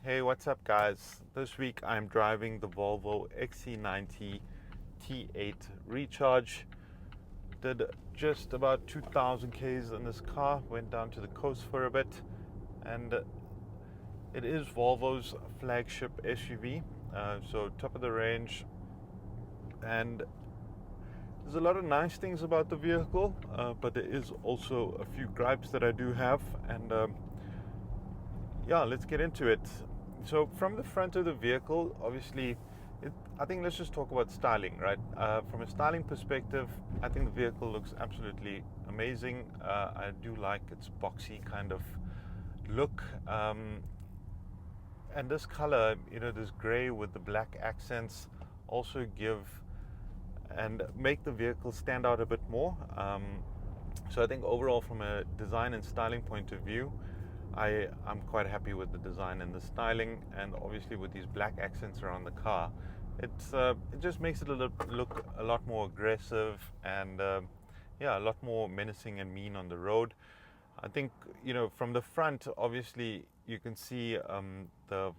Hey, what's up, guys? This week I'm driving the Volvo XC90 T8 Recharge. Did just about 2,000 Ks in this car, went down to the coast for a bit, and it is Volvo's flagship SUV, so top of the range. And there's a lot of nice things about the vehicle, but there is also a few gripes that I do have, and yeah, let's get into it. So from the front of the vehicle, obviously, I think let's just talk about styling, right? From a styling perspective, I think the vehicle looks absolutely amazing. I do like its boxy kind of look. And this color, this gray with the black accents also give and make the vehicle stand out a bit more. So I think overall, from a design and styling point of view, I'm quite happy with the design and the styling, and obviously with these black accents around the car, it just makes it look a lot more aggressive and yeah, a lot more menacing and mean on the road. I think from the front, obviously you can see the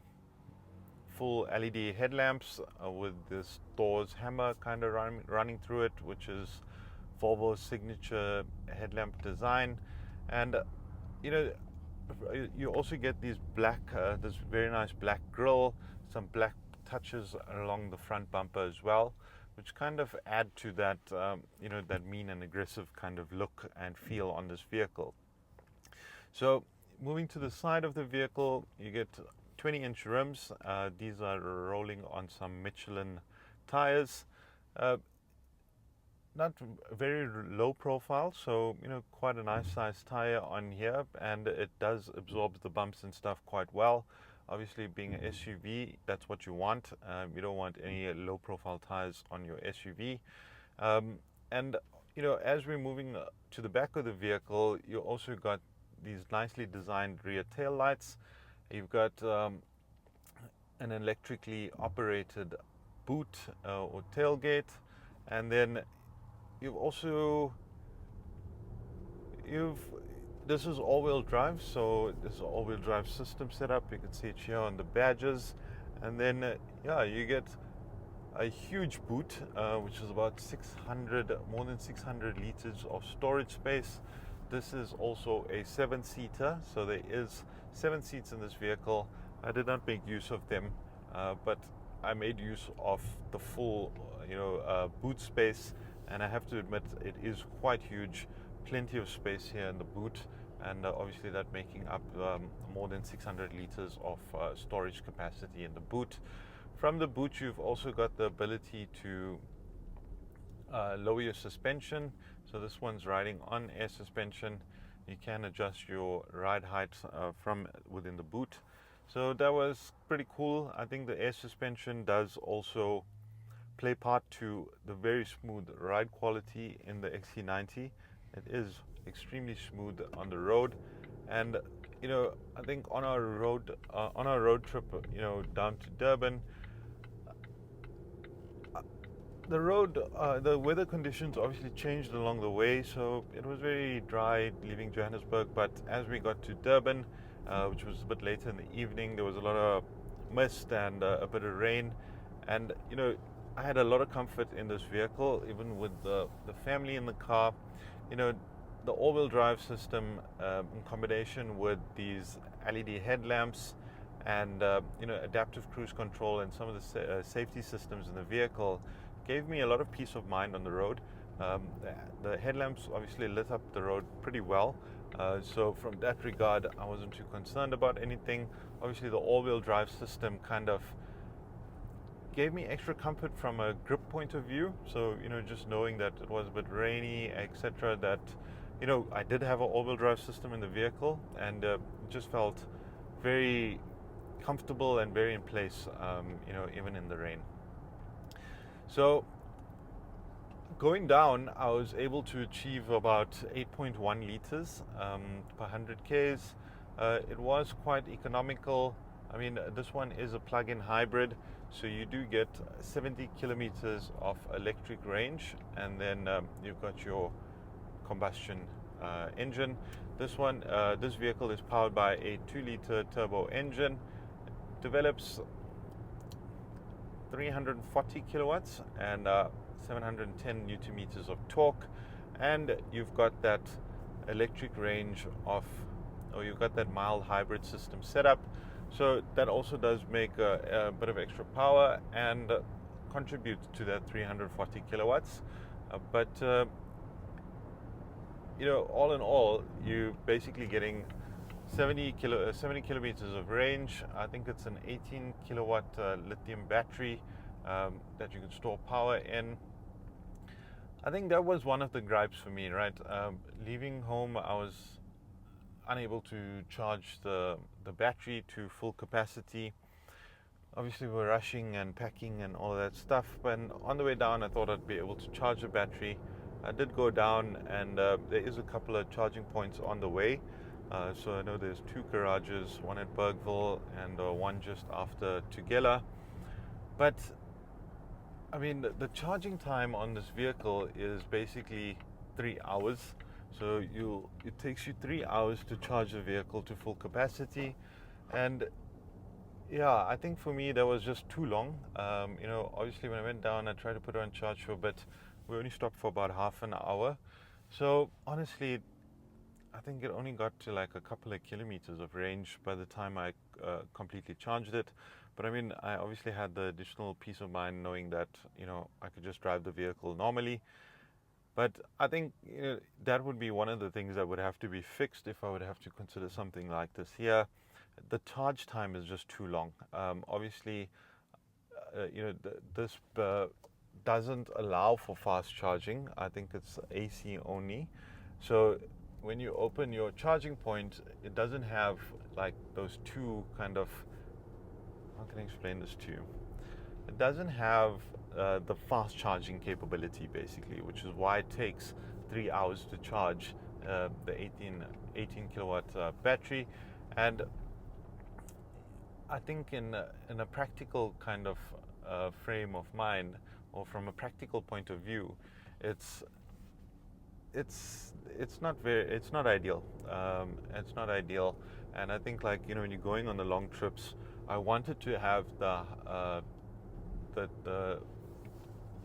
full LED headlamps with this Thor's hammer kind of running through it, which is Volvo's signature headlamp design. And you also get these this very nice black grille, some black touches along the front bumper as well, which kind of add to that that mean and aggressive kind of look and feel on this vehicle. So moving to the side of the vehicle, you get 20-inch rims. These are rolling on some Michelin tires. Not very low profile, so quite a nice size tire on here, and it does absorb the bumps and stuff quite well. Obviously, being an SUV, that's what you want. You don't want any low profile tires on your SUV. And as we're moving to the back of the vehicle, you also got these nicely designed rear tail lights. You've got an electrically operated boot or tailgate, and then this is all-wheel drive, so this is all-wheel drive system setup. You can see it here on the badges, and then yeah, you get a huge boot, which is about more than 600 liters of storage space. This is also a 7-seater, so there is 7 seats in this vehicle. I did not make use of them, but I made use of the full, boot space, and I have to admit it is quite huge. Plenty of space here in the boot, and obviously that making up more than 600 liters of storage capacity in the boot. From the boot, you've also got the ability to lower your suspension. So this one's riding on air suspension. You can adjust your ride height from within the boot. So that was pretty cool. I think the air suspension does also play part to the very smooth ride quality in the XC90. It is extremely smooth on the road, and I think on our road trip, down to Durban, the weather conditions obviously changed along the way, so it was very dry leaving Johannesburg. But as we got to Durban, which was a bit later in the evening, there was a lot of mist and a bit of rain, and I had a lot of comfort in this vehicle, even with the family in the car. The all-wheel drive system, in combination with these LED headlamps and adaptive cruise control and some of the safety systems in the vehicle, gave me a lot of peace of mind on the road. The headlamps obviously lit up the road pretty well, so from that regard, I wasn't too concerned about anything. Obviously, the all-wheel drive system kind of gave me extra comfort from a grip point of view. So just knowing that it was a bit rainy, etc., that I did have an all-wheel drive system in the vehicle, and it just felt very comfortable and very in place, even in the rain. So going down, I was able to achieve about 8.1 liters per 100 Ks. It was quite economical. I mean, this one is a plug-in hybrid, so you do get 70 kilometers of electric range, and then you've got your combustion engine. This vehicle is powered by a 2-liter turbo engine. develops 340 kilowatts and 710 newton meters of torque, and you've got that electric range of, or you've got that mild hybrid system set up, so that also does make a bit of extra power and contribute to that 340 kilowatts. But all in all, you're basically getting 70 kilometers of range. I think it's an 18 kilowatt lithium battery that you can store power in. I think that was one of the gripes for me, right? Leaving home, I was unable to charge the battery to full capacity. Obviously, we're rushing and packing and all of that stuff, but on the way down, I thought I'd be able to charge the battery. I did go down, and there is a couple of charging points on the way. So I know there's 2 garages, one at Bergville and one just after Tugela. But I mean, the charging time on this vehicle is basically 3 hours. So it takes you 3 hours to charge the vehicle to full capacity, and yeah, I think for me that was just too long. Obviously when I went down, I tried to put it on charge for a bit. We only stopped for about half an hour. So honestly, I think it only got to like a couple of kilometers of range by the time I completely charged it. But I mean, I obviously had the additional peace of mind knowing that, I could just drive the vehicle normally. But I think that would be one of the things that would have to be fixed if I would have to consider something like this here. The charge time is just too long. Obviously, this doesn't allow for fast charging. I think it's AC only. So when you open your charging point, it doesn't have like those two kind of, how can I explain this to you? It doesn't have the fast charging capability basically, which is why it takes 3 hours to charge the 18 kilowatt battery. And I think in a practical kind of frame of mind, or from a practical point of view, it's not ideal. It's not ideal, and I think when you're going on the long trips, I wanted to have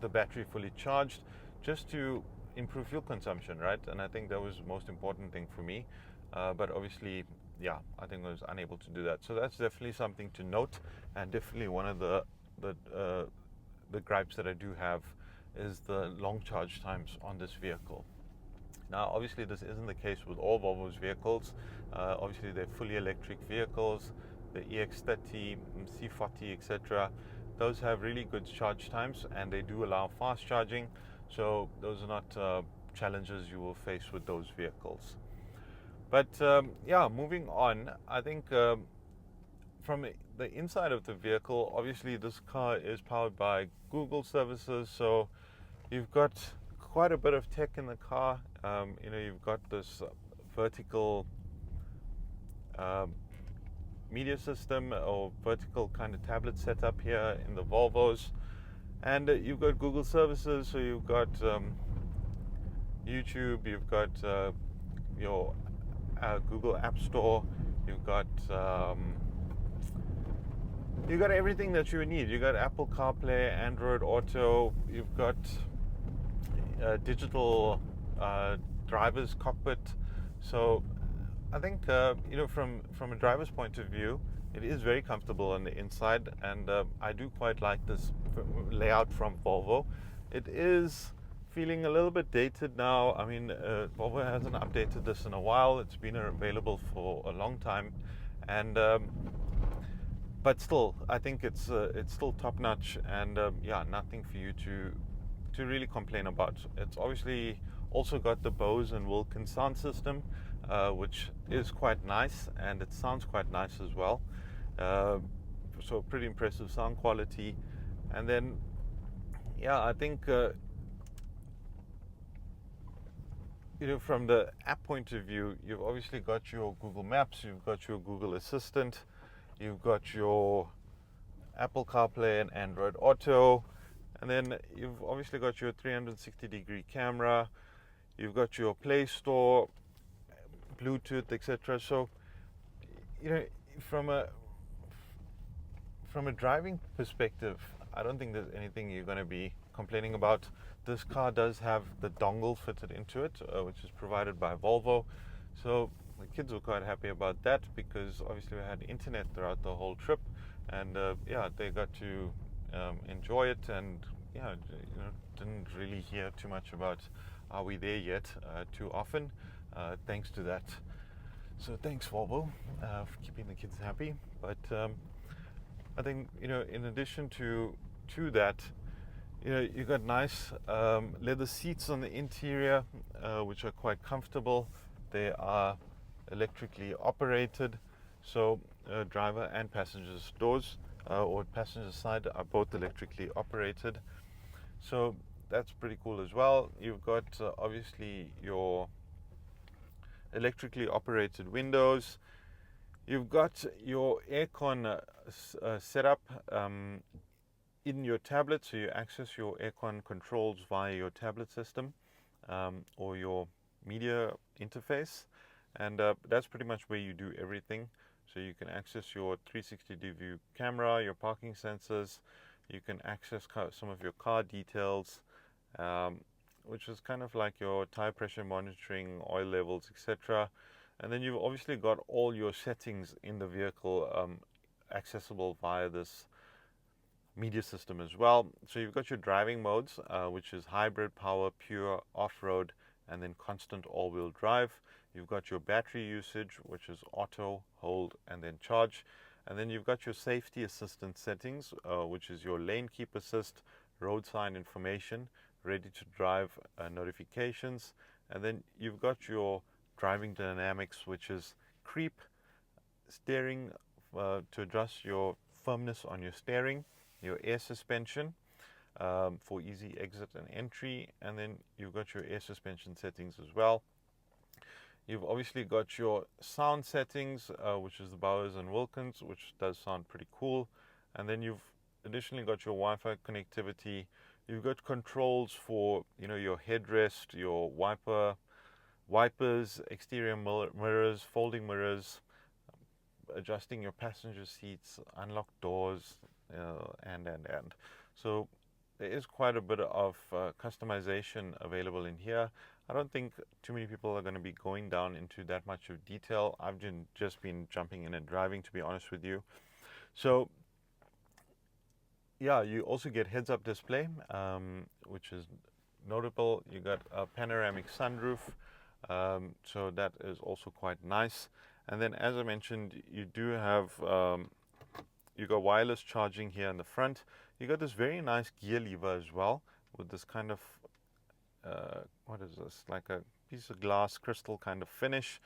the battery fully charged just to improve fuel consumption, right? And I think that was the most important thing for me. But obviously, yeah, I think I was unable to do that. So that's definitely something to note, and definitely one of the gripes that I do have is the long charge times on this vehicle. Now, obviously, this isn't the case with all Volvo's vehicles. Obviously, they're fully electric vehicles, the EX30, C40, etc. Those have really good charge times, and they do allow fast charging. So those are not challenges you will face with those vehicles. But yeah, moving on, I think from the inside of the vehicle, obviously this car is powered by Google services, so you've got quite a bit of tech in the car. You've got this vertical media system or vertical kind of tablet setup here in the Volvos, and you've got Google services, so you've got YouTube, you've got your Google App Store, you've got everything that you would need. You've got Apple CarPlay, Android Auto, you've got digital driver's cockpit. So I think from a driver's point of view, it is very comfortable on the inside, and I do quite like this layout from Volvo. It is feeling a little bit dated now. I mean, Volvo hasn't updated this in a while. It's been available for a long time, and but still, I think it's still top notch, and yeah, nothing for you to really complain about. It's obviously also got the Bose and Wilkins sound system, which is quite nice, and it sounds quite nice as well. So pretty impressive sound quality. And then, yeah, I think from the app point of view, you've obviously got your Google Maps, you've got your Google Assistant, you've got your Apple CarPlay and Android Auto, and then you've obviously got your 360-degree camera, you've got your Play Store, Bluetooth, etc. So, from from a driving perspective, I don't think there's anything you're going to be complaining about. This car does have the dongle fitted into it, which is provided by Volvo. So the kids were quite happy about that because obviously we had internet throughout the whole trip, and yeah, they got to enjoy it, and yeah, didn't really hear too much about are we there yet too often, thanks to that. So thanks Volvo for keeping the kids happy. But I think in addition to that, you got nice leather seats on the interior, which are quite comfortable. They are electrically operated, so driver and passenger's doors or passenger side are both electrically operated. So that's pretty cool as well. You've got obviously your electrically operated windows. You've got your aircon setup in your tablet, so you access your aircon controls via your tablet system or your media interface, and that's pretty much where you do everything. So you can access your 360 view camera, your parking sensors, you can access some of your car details, which is kind of like your tire pressure monitoring, oil levels, etc. And then you've obviously got all your settings in the vehicle accessible via this media system as well. So you've got your driving modes, which is hybrid, power, pure, off-road, and then constant all-wheel drive. You've got your battery usage, which is auto, hold, and then charge. And then you've got your safety assistance settings, which is your lane keep assist, road sign information, ready to drive notifications. And then you've got your driving dynamics, which is creep, steering to adjust your firmness on your steering, your air suspension for easy exit and entry, and then you've got your air suspension settings as well. You've obviously got your sound settings, which is the Bowers and Wilkins, which does sound pretty cool. And then you've additionally got your Wi-Fi connectivity. You've got controls for your headrest, your wipers, exterior mirrors, folding mirrors, adjusting your passenger seats, unlock doors, and. So there is quite a bit of customization available in here. I don't think too many people are going to be going down into that much of detail. I've just been jumping in and driving, to be honest with you. So yeah, you also get heads-up display, which is notable. You got a panoramic sunroof, so that is also quite nice. And then, as I mentioned, you do have you got wireless charging here in the front. You got this very nice gear lever as well, with this kind of what is this, like a piece of glass crystal kind of finish,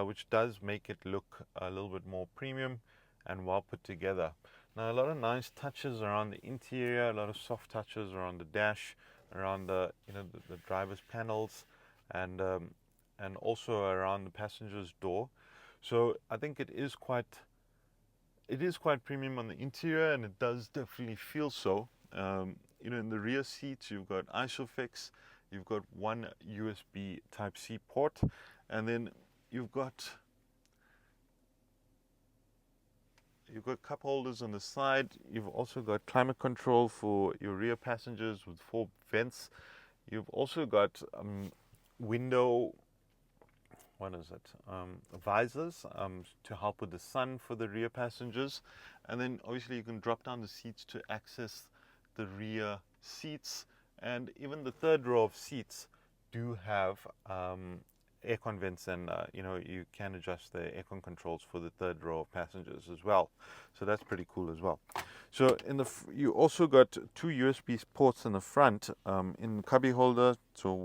which does make it look a little bit more premium and well put together. Now, a lot of nice touches around the interior, a lot of soft touches around the dash, around the the driver's panels, and also around the passenger's door. So I think it is quite premium on the interior, and it does definitely feel so. In the rear seats, you've got ISOFIX, you've got one USB Type-C port, and then you've got cup holders on the side. You've also got climate control for your rear passengers with 4 vents. You've also got window, visors to help with the sun for the rear passengers. And then obviously you can drop down the seats to access the rear seats, and even the third row of seats do have aircon vents, and you can adjust the aircon controls for the third row of passengers as well. So that's pretty cool as well. So you also got 2 USB ports in the front, in the cubby holder, so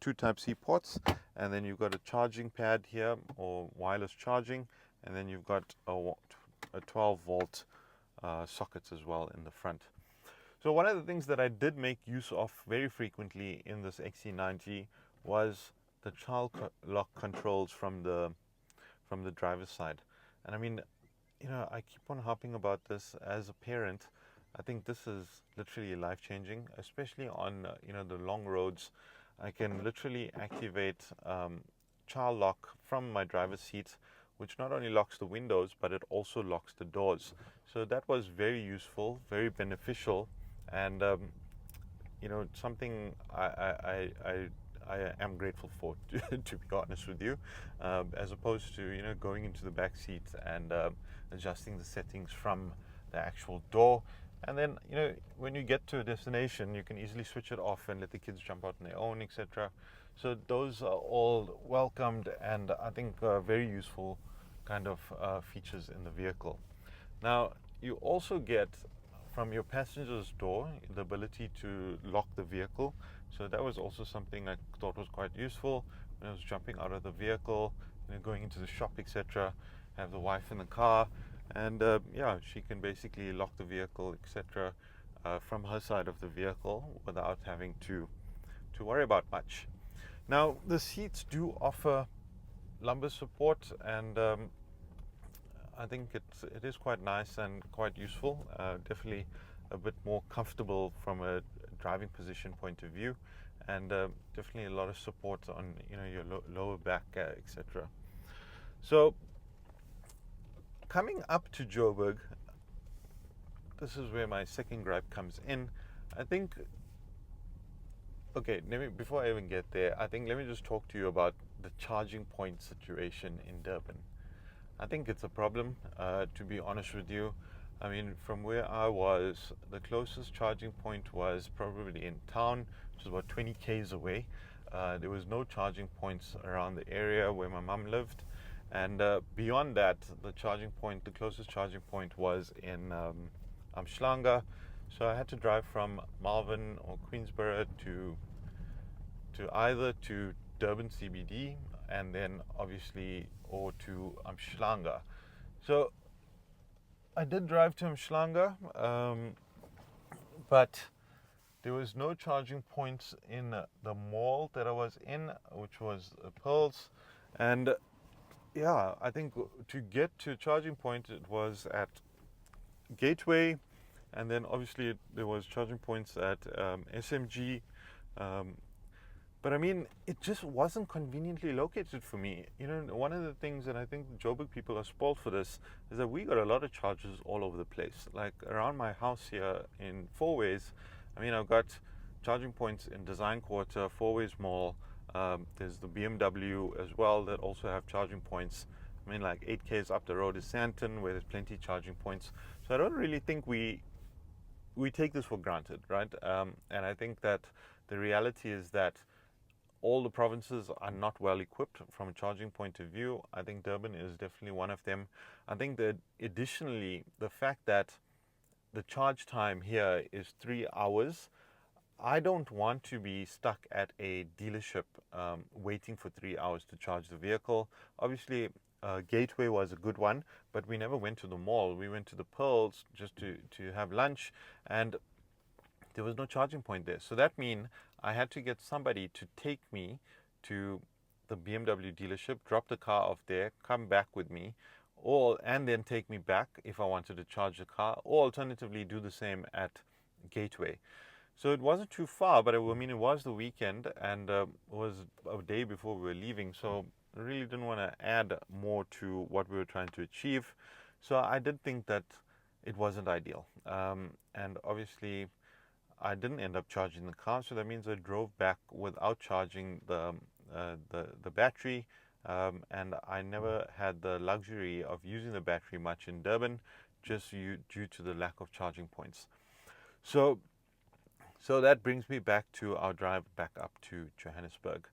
two Type-C ports, and then you've got a charging pad here, or wireless charging, and then you've got a 12-volt sockets as well in the front. So one of the things that I did make use of very frequently in this XC90 was the child lock controls from the driver's side. And I mean, I keep on harping about this as a parent. I think this is literally life-changing, especially on the long roads. I can literally activate child lock from my driver's seat which not only locks the windows, but it also locks the doors. So that was very useful, very beneficial, and something I am grateful for, to be honest with you, as opposed to going into the back seat and adjusting the settings from the actual door. And then when you get to a destination, you can easily switch it off and let the kids jump out on their own, etc. So those are all welcomed, and I think very useful kind of features in the vehicle. Now you also get from your passenger's door the ability to lock the vehicle. So that was also something I thought was quite useful when I was jumping out of the vehicle, going into the shop, etc. Have the wife in the car, and yeah, she can basically lock the vehicle, etc. From her side of the vehicle without having to worry about much. Now the seats do offer lumbar support, and I think it is quite nice and quite useful. Definitely a bit more comfortable from a driving position point of view, and definitely a lot of support on your lower back, etc. So coming up to Joburg, this is where my second gripe comes in. I think. Okay, before I even get there, let me just talk to you about the charging point situation in Durban. I think it's a problem, to be honest with you. I mean, from where I was, the closest charging point was probably in town, which is about 20 k's away. There was no charging points around the area where my mum lived. And beyond that, the closest charging point was in Umhlanga. So I had to drive from Malvern or Queensborough to either to Durban CBD, and then obviously or to Umhlanga. So I did drive to Umhlanga, but there was no charging points in the mall that I was in, which was Pearls. And yeah, I think to get to a charging point, it was at Gateway, and then obviously there was charging points at SMG. But I mean, it just wasn't conveniently located for me. One of the things that I think the Joburg people are spoiled for this is that we got a lot of chargers all over the place. Like around my house here in Fourways, I mean, I've got charging points in Design Quarter, Fourways Mall. There's the BMW as well that also have charging points. I mean, like 8 k's up the road is Santon, where there's plenty of charging points. So I don't really think we take this for granted, right? And I think that the reality is that all the provinces are not well equipped from a charging point of view. I think Durban is definitely one of them. I think that additionally, the fact that the charge time here is 3 hours, I don't want to be stuck at a dealership waiting for 3 hours to charge the vehicle. Obviously, Gateway was a good one, but we never went to the mall. We went to the Pearls just to have lunch, and there was no charging point there. So that means I had to get somebody to take me to the BMW dealership, drop the car off there, come back with me, and then take me back if I wanted to charge the car, or alternatively do the same at Gateway. So it wasn't too far, but it was the weekend, and it was a day before we were leaving, so I really didn't want to add more to what we were trying to achieve. So I did think that it wasn't ideal, and obviously I didn't end up charging the car, so that means I drove back without charging the battery, and I never had the luxury of using the battery much in Durban, just due to the lack of charging points. So that brings me back to our drive back up to Johannesburg.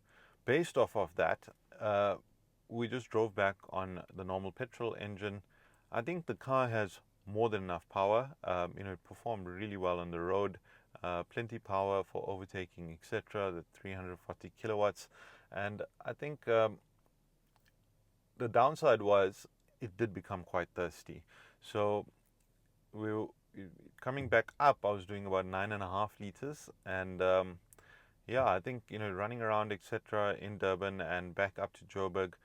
Based off of that, we just drove back on the normal petrol engine. I think the car has more than enough power. It performed really well on the road. Plenty power for overtaking, etc. The 340 kilowatts, and I think the downside was it did become quite thirsty. So coming back up, I was doing about 9.5 liters, and yeah, I think running around, etc. in Durban and back up to Joburg,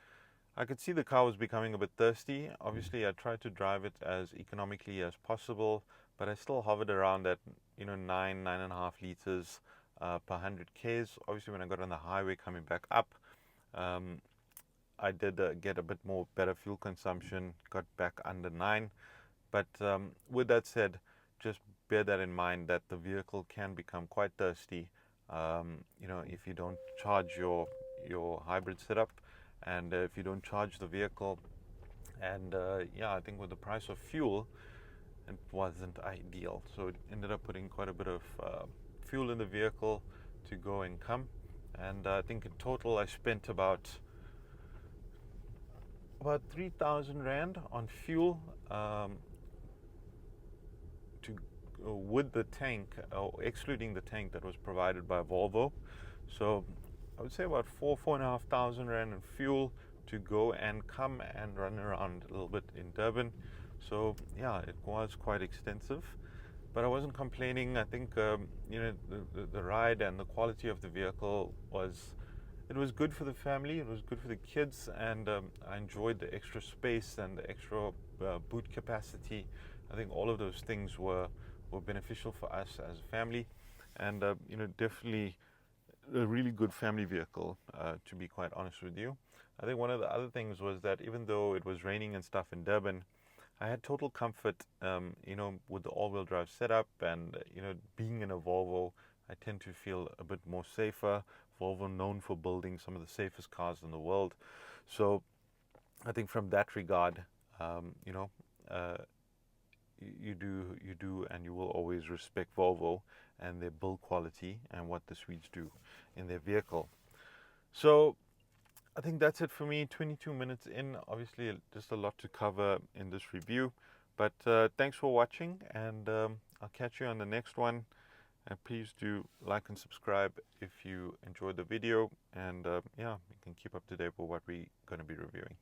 I could see the car was becoming a bit thirsty. Obviously, I tried to drive it as economically as possible, but I still hovered around at 9.5 liters per 100 k's. Obviously, when I got on the highway coming back up, I did get a bit more better fuel consumption, got back under 9. But with that said, just bear that in mind that the vehicle can become quite thirsty, if you don't charge your hybrid setup, and if you don't charge the vehicle. And yeah, I think with the price of fuel, it wasn't ideal. So it ended up putting quite a bit of fuel in the vehicle to go and come. And I think in total I spent about 3,000 rand on fuel, to with the tank, excluding the tank that was provided by Volvo. So I would say about 4,500 rand in fuel to go and come and run around a little bit in Durban. So yeah, it was quite extensive, but I wasn't complaining. I think the ride and the quality of the vehicle was good for the family. It was good for the kids, and I enjoyed the extra space and the extra boot capacity. I think all of those things were beneficial for us as a family, and definitely a really good family vehicle, to be quite honest with you. I think one of the other things was that even though it was raining and stuff in Durban, I had total comfort, with the all-wheel drive setup, and being in a Volvo, I tend to feel a bit more safer. Volvo known for building some of the safest cars in the world, so I think from that regard, you do, and you will always respect Volvo and their build quality and what the Swedes do in their vehicle. So I think that's it for me. 22 minutes in, obviously just a lot to cover in this review, but thanks for watching, and I'll catch you on the next one. And please do like and subscribe if you enjoyed the video, and yeah, you can keep up to date with what we're going to be reviewing.